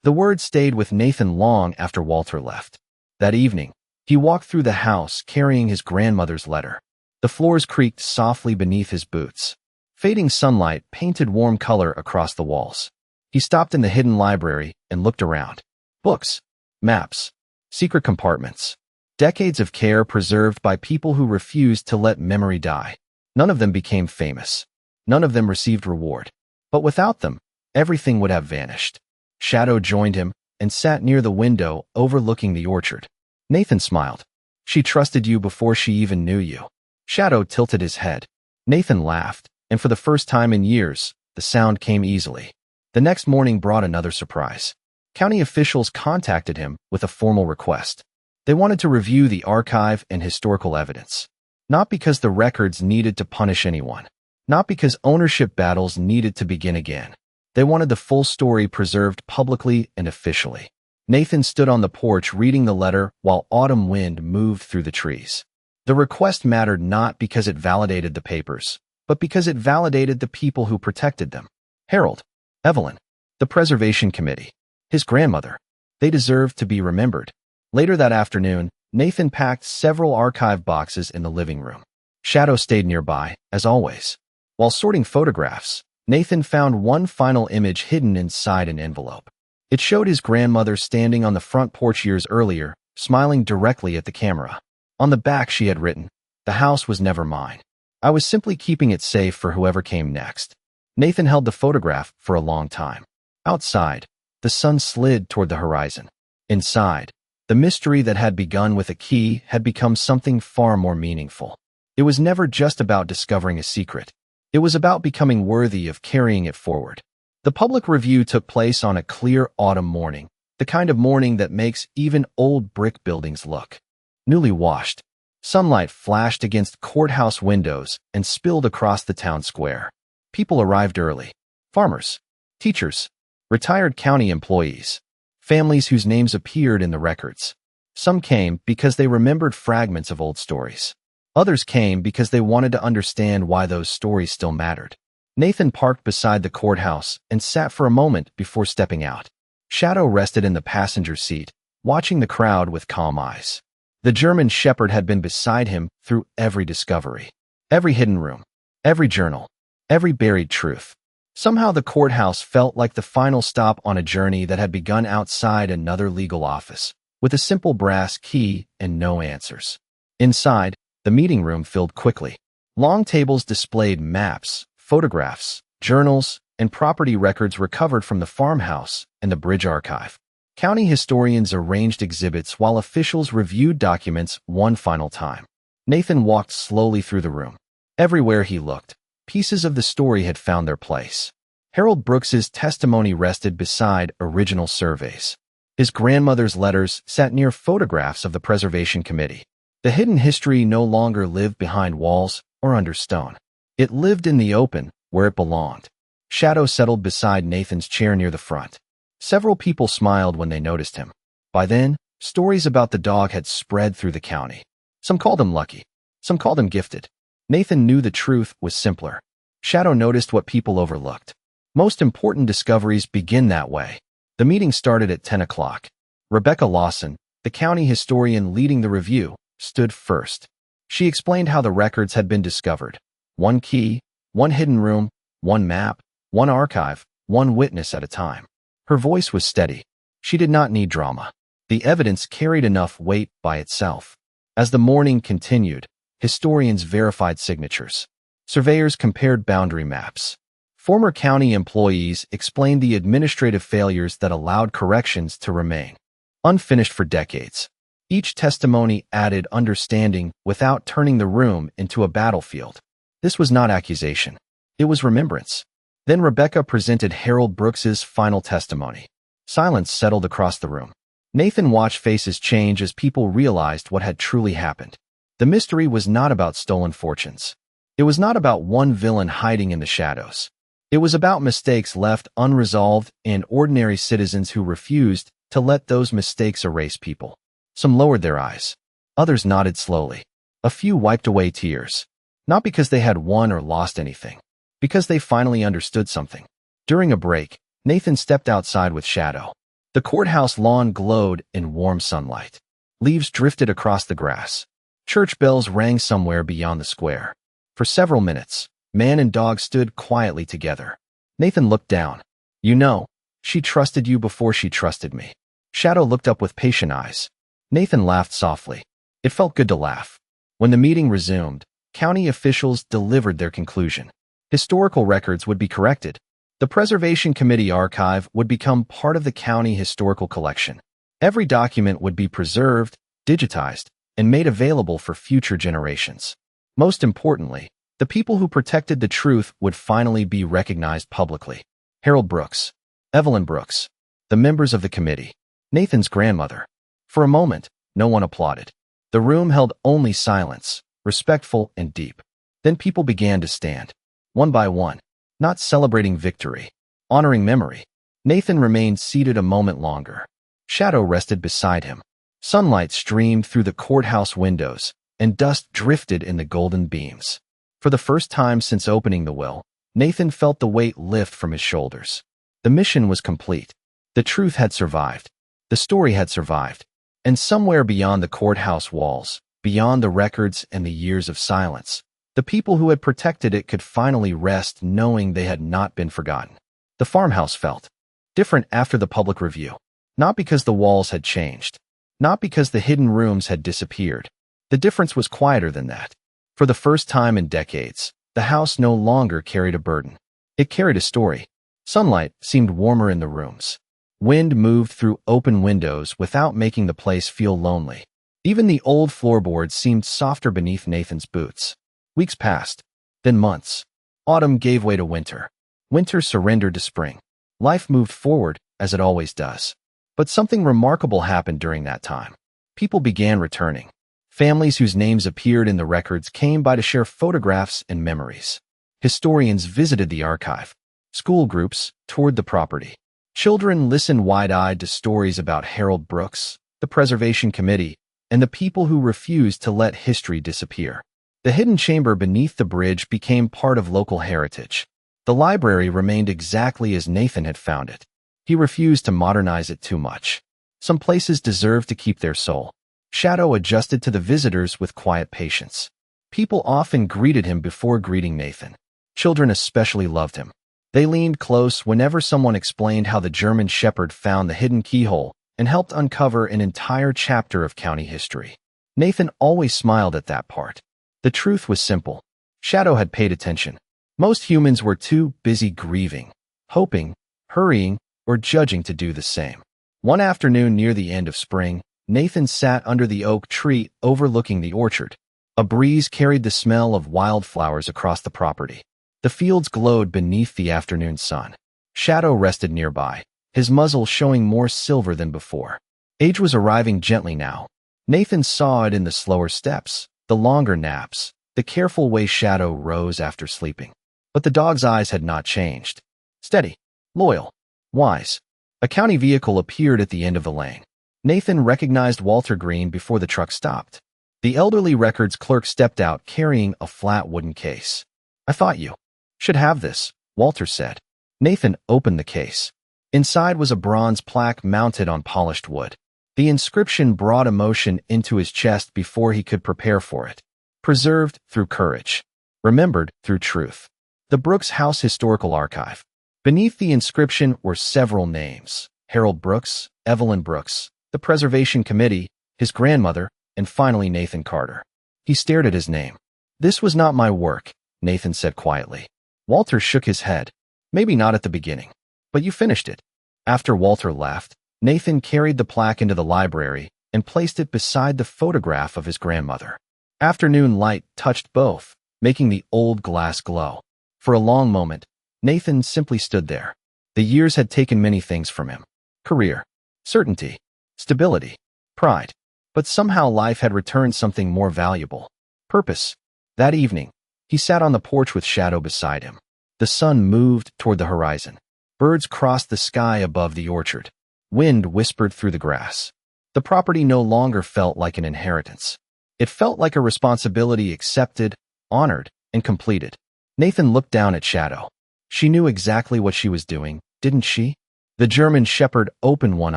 The word stayed with Nathan long after Walter left. That evening, he walked through the house carrying his grandmother's letter. The floors creaked softly beneath his boots. Fading sunlight painted warm color across the walls. He stopped in the hidden library and looked around. Books, maps, secret compartments. Decades of care preserved by people who refused to let memory die. None of them became famous. None of them received reward. But without them, everything would have vanished. Shadow joined him and sat near the window overlooking the orchard. Nathan smiled. She trusted you before she even knew you. Shadow tilted his head. Nathan laughed, and for the first time in years, the sound came easily. The next morning brought another surprise. County officials contacted him with a formal request. They wanted to review the archive and historical evidence. Not because the records needed to punish anyone. Not because ownership battles needed to begin again. They wanted the full story preserved publicly and officially. Nathan stood on the porch reading the letter while autumn wind moved through the trees. The request mattered not because it validated the papers, but because it validated the people who protected them. Harold, Evelyn, the Preservation Committee, his grandmother. They deserved to be remembered. Later that afternoon, Nathan packed several archive boxes in the living room. Shadow stayed nearby, as always. While sorting photographs, Nathan found one final image hidden inside an envelope. It showed his grandmother standing on the front porch years earlier, smiling directly at the camera. On the back she had written, "The house was never mine. I was simply keeping it safe for whoever came next." Nathan held the photograph for a long time. Outside, the sun slid toward the horizon. Inside, the mystery that had begun with a key had become something far more meaningful. It was never just about discovering a secret. It was about becoming worthy of carrying it forward. The public review took place on a clear autumn morning, the kind of morning that makes even old brick buildings look newly washed. Sunlight flashed against courthouse windows and spilled across the town square. People arrived early. Farmers, teachers, retired county employees, families whose names appeared in the records. Some came because they remembered fragments of old stories. Others came because they wanted to understand why those stories still mattered. Nathan parked beside the courthouse and sat for a moment before stepping out. Shadow rested in the passenger seat, watching the crowd with calm eyes. The German shepherd had been beside him through every discovery, every hidden room, every journal, every buried truth. Somehow the courthouse felt like the final stop on a journey that had begun outside another legal office, with a simple brass key and no answers. Inside, the meeting room filled quickly. Long tables displayed maps, photographs, journals, and property records recovered from the farmhouse and the bridge archive. County historians arranged exhibits while officials reviewed documents one final time. Nathan walked slowly through the room. Everywhere he looked, pieces of the story had found their place. Harold Brooks's testimony rested beside original surveys. His grandmother's letters sat near photographs of the Preservation Committee. The hidden history no longer lived behind walls or under stone. It lived in the open, where it belonged. Shadow settled beside Nathan's chair near the front. Several people smiled when they noticed him. By then, stories about the dog had spread through the county. Some called him lucky. Some called him gifted. Nathan knew the truth was simpler. Shadow noticed what people overlooked. Most important discoveries begin that way. The meeting started at 10 o'clock. Rebecca Lawson, the county historian leading the review, stood first. She explained how the records had been discovered. One key, one hidden room, one map, one archive, one witness at a time. Her voice was steady. She did not need drama. The evidence carried enough weight by itself. As the morning continued, historians verified signatures. Surveyors compared boundary maps. Former county employees explained the administrative failures that allowed corrections to remain unfinished for decades. Each testimony added understanding without turning the room into a battlefield. This was not accusation. It was remembrance. Then Rebecca presented Harold Brooks's final testimony. Silence settled across the room. Nathan watched faces change as people realized what had truly happened. The mystery was not about stolen fortunes. It was not about one villain hiding in the shadows. It was about mistakes left unresolved and ordinary citizens who refused to let those mistakes erase people. Some lowered their eyes. Others nodded slowly. A few wiped away tears. Not because they had won or lost anything. Because they finally understood something. During a break, Nathan stepped outside with Shadow. The courthouse lawn glowed in warm sunlight. Leaves drifted across the grass. Church bells rang somewhere beyond the square. For several minutes, man and dog stood quietly together. Nathan looked down. You know, she trusted you before she trusted me. Shadow looked up with patient eyes. Nathan laughed softly. It felt good to laugh. When the meeting resumed, county officials delivered their conclusion. Historical records would be corrected. The Preservation Committee archive would become part of the county historical collection. Every document would be preserved, digitized, and made available for future generations. Most importantly, the people who protected the truth would finally be recognized publicly. Harold Brooks, Evelyn Brooks, the members of the committee, Nathan's grandmother. For a moment, no one applauded. The room held only silence, respectful and deep. Then people began to stand, one by one, not celebrating victory, honoring memory. Nathan remained seated a moment longer. Shadow rested beside him. Sunlight streamed through the courthouse windows, and dust drifted in the golden beams. For the first time since opening the will, Nathan felt the weight lift from his shoulders. The mission was complete. The truth had survived. The story had survived. And somewhere beyond the courthouse walls, beyond the records and the years of silence, the people who had protected it could finally rest knowing they had not been forgotten. The farmhouse felt different after the public review. Not because the walls had changed. Not because the hidden rooms had disappeared. The difference was quieter than that. For the first time in decades, the house no longer carried a burden. It carried a story. Sunlight seemed warmer in the rooms. Wind moved through open windows without making the place feel lonely. Even the old floorboards seemed softer beneath Nathan's boots. Weeks passed, then months. Autumn gave way to winter. Winter surrendered to spring. Life moved forward, as it always does. But something remarkable happened during that time. People began returning. Families whose names appeared in the records came by to share photographs and memories. Historians visited the archive. School groups toured the property. Children listened wide-eyed to stories about Harold Brooks, the Preservation Committee, and the people who refused to let history disappear. The hidden chamber beneath the bridge became part of local heritage. The library remained exactly as Nathan had found it. He refused to modernize it too much. Some places deserved to keep their soul. Shadow adjusted to the visitors with quiet patience. People often greeted him before greeting Nathan. Children especially loved him. They leaned close whenever someone explained how the German Shepherd found the hidden keyhole and helped uncover an entire chapter of county history. Nathan always smiled at that part. The truth was simple. Shadow had paid attention. Most humans were too busy grieving, hoping, hurrying, or judging to do the same. One afternoon near the end of spring, Nathan sat under the oak tree overlooking the orchard. A breeze carried the smell of wildflowers across the property. The fields glowed beneath the afternoon sun. Shadow rested nearby, his muzzle showing more silver than before. Age was arriving gently now. Nathan saw it in the slower steps, the longer naps, the careful way Shadow rose after sleeping. But the dog's eyes had not changed. Steady, loyal, wise. A county vehicle appeared at the end of the lane. Nathan recognized Walter Green before the truck stopped. The elderly records clerk stepped out carrying a flat wooden case. "I thought you should have this," Walter said. Nathan opened the case. Inside was a bronze plaque mounted on polished wood. The inscription brought emotion into his chest before he could prepare for it. Preserved through courage. Remembered through truth. The Brooks House Historical Archive. Beneath the inscription were several names. Harold Brooks, Evelyn Brooks, the Preservation Committee, his grandmother, and finally Nathan Carter. He stared at his name. "This was not my work," Nathan said quietly. Walter shook his head. "Maybe not at the beginning, but you finished it." After Walter left, Nathan carried the plaque into the library and placed it beside the photograph of his grandmother. Afternoon light touched both, making the old glass glow. For a long moment, Nathan simply stood there. The years had taken many things from him. Career, certainty, stability, pride. But somehow life had returned something more valuable. Purpose. That evening, he sat on the porch with Shadow beside him. The sun moved toward the horizon. Birds crossed the sky above the orchard. Wind whispered through the grass. The property no longer felt like an inheritance. It felt like a responsibility accepted, honored, and completed. Nathan looked down at Shadow. She knew exactly what she was doing, didn't she? The German Shepherd opened one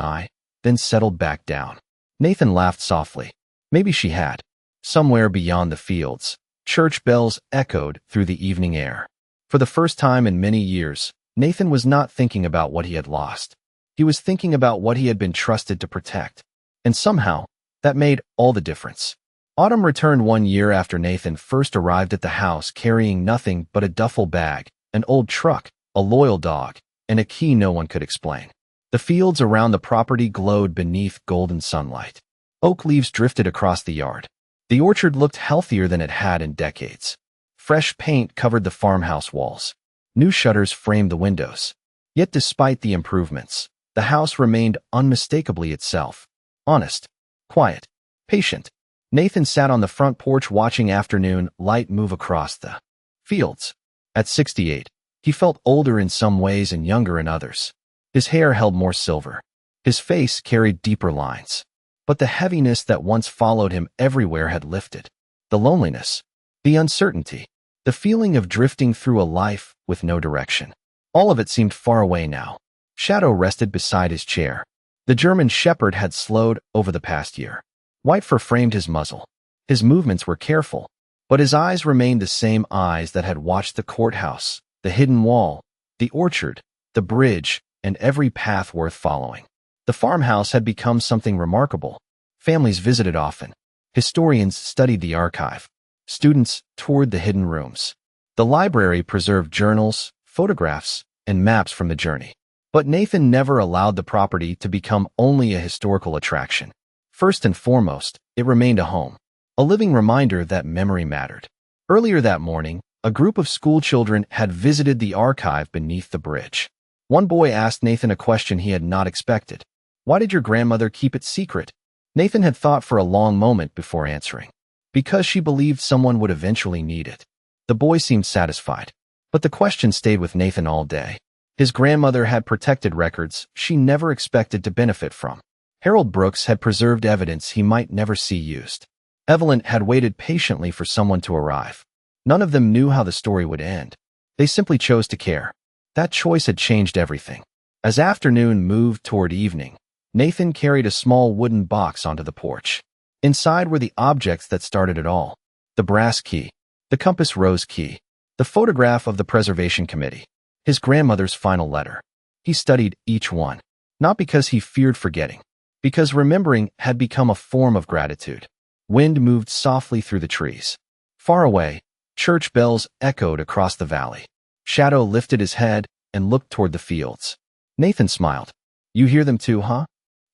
eye, then settled back down. Nathan laughed softly. Maybe she had. Somewhere beyond the fields, church bells echoed through the evening air. For the first time in many years, Nathan was not thinking about what he had lost. He was thinking about what he had been trusted to protect. And somehow, that made all the difference. Autumn returned 1 year after Nathan first arrived at the house carrying nothing but a duffel bag, an old truck, a loyal dog, and a key no one could explain. The fields around the property glowed beneath golden sunlight. Oak leaves drifted across the yard. The orchard looked healthier than it had in decades. Fresh paint covered the farmhouse walls. New shutters framed the windows. Yet despite the improvements, the house remained unmistakably itself. Honest, quiet, patient. Nathan sat on the front porch watching afternoon light move across the fields. At 68, he felt older in some ways and younger in others. His hair held more silver. His face carried deeper lines. But the heaviness that once followed him everywhere had lifted. The loneliness, the uncertainty, the feeling of drifting through a life with no direction. All of it seemed far away now. Shadow rested beside his chair. The German shepherd had slowed over the past year. White fur framed his muzzle. His movements were careful, but his eyes remained the same eyes that had watched the courthouse, the hidden wall, the orchard, the bridge, and every path worth following. The farmhouse had become something remarkable. Families visited often. Historians studied the archive. Students toured the hidden rooms. The library preserved journals, photographs, and maps from the journey. But Nathan never allowed the property to become only a historical attraction. First and foremost, it remained a home, a living reminder that memory mattered. Earlier that morning, a group of schoolchildren had visited the archive beneath the bridge. One boy asked Nathan a question he had not expected. "Why did your grandmother keep it secret?" Nathan had thought for a long moment before answering. Because she believed someone would eventually need it. The boy seemed satisfied. But the question stayed with Nathan all day. His grandmother had protected records she never expected to benefit from. Harold Brooks had preserved evidence he might never see used. Evelyn had waited patiently for someone to arrive. None of them knew how the story would end. They simply chose to care. That choice had changed everything. As afternoon moved toward evening, Nathan carried a small wooden box onto the porch. Inside were the objects that started it all. The brass key, the compass rose key, the photograph of the preservation committee, his grandmother's final letter. He studied each one, not because he feared forgetting, because remembering had become a form of gratitude. Wind moved softly through the trees. Far away, church bells echoed across the valley. Shadow lifted his head and looked toward the fields. Nathan smiled. "You hear them too, huh?"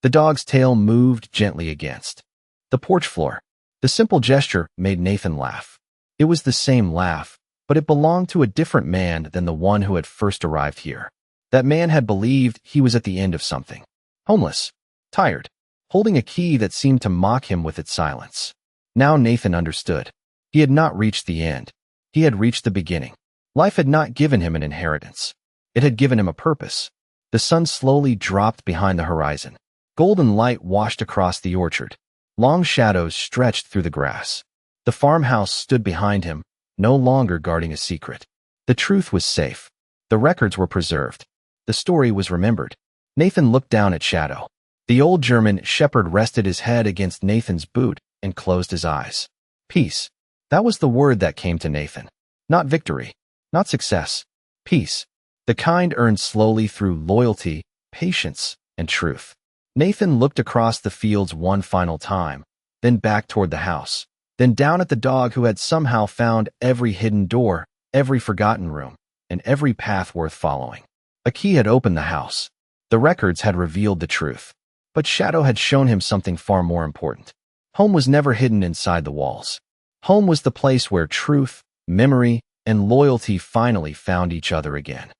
The dog's tail moved gently against the porch floor. The simple gesture made Nathan laugh. It was the same laugh, but it belonged to a different man than the one who had first arrived here. That man had believed he was at the end of something. Homeless, tired, holding a key that seemed to mock him with its silence. Now Nathan understood. He had not reached the end. He had reached the beginning. Life had not given him an inheritance. It had given him a purpose. The sun slowly dropped behind the horizon. Golden light washed across the orchard. Long shadows stretched through the grass. The farmhouse stood behind him, no longer guarding a secret. The truth was safe. The records were preserved. The story was remembered. Nathan looked down at Shadow. The old German shepherd rested his head against Nathan's boot and closed his eyes. Peace. That was the word that came to Nathan. Not victory. Not success. Peace. The kind earned slowly through loyalty, patience, and truth. Nathan looked across the fields one final time, then back toward the house, then down at the dog who had somehow found every hidden door, every forgotten room, and every path worth following. A key had opened the house. The records had revealed the truth. But Shadow had shown him something far more important. Home was never hidden inside the walls. Home was the place where truth, memory, and loyalty finally found each other again.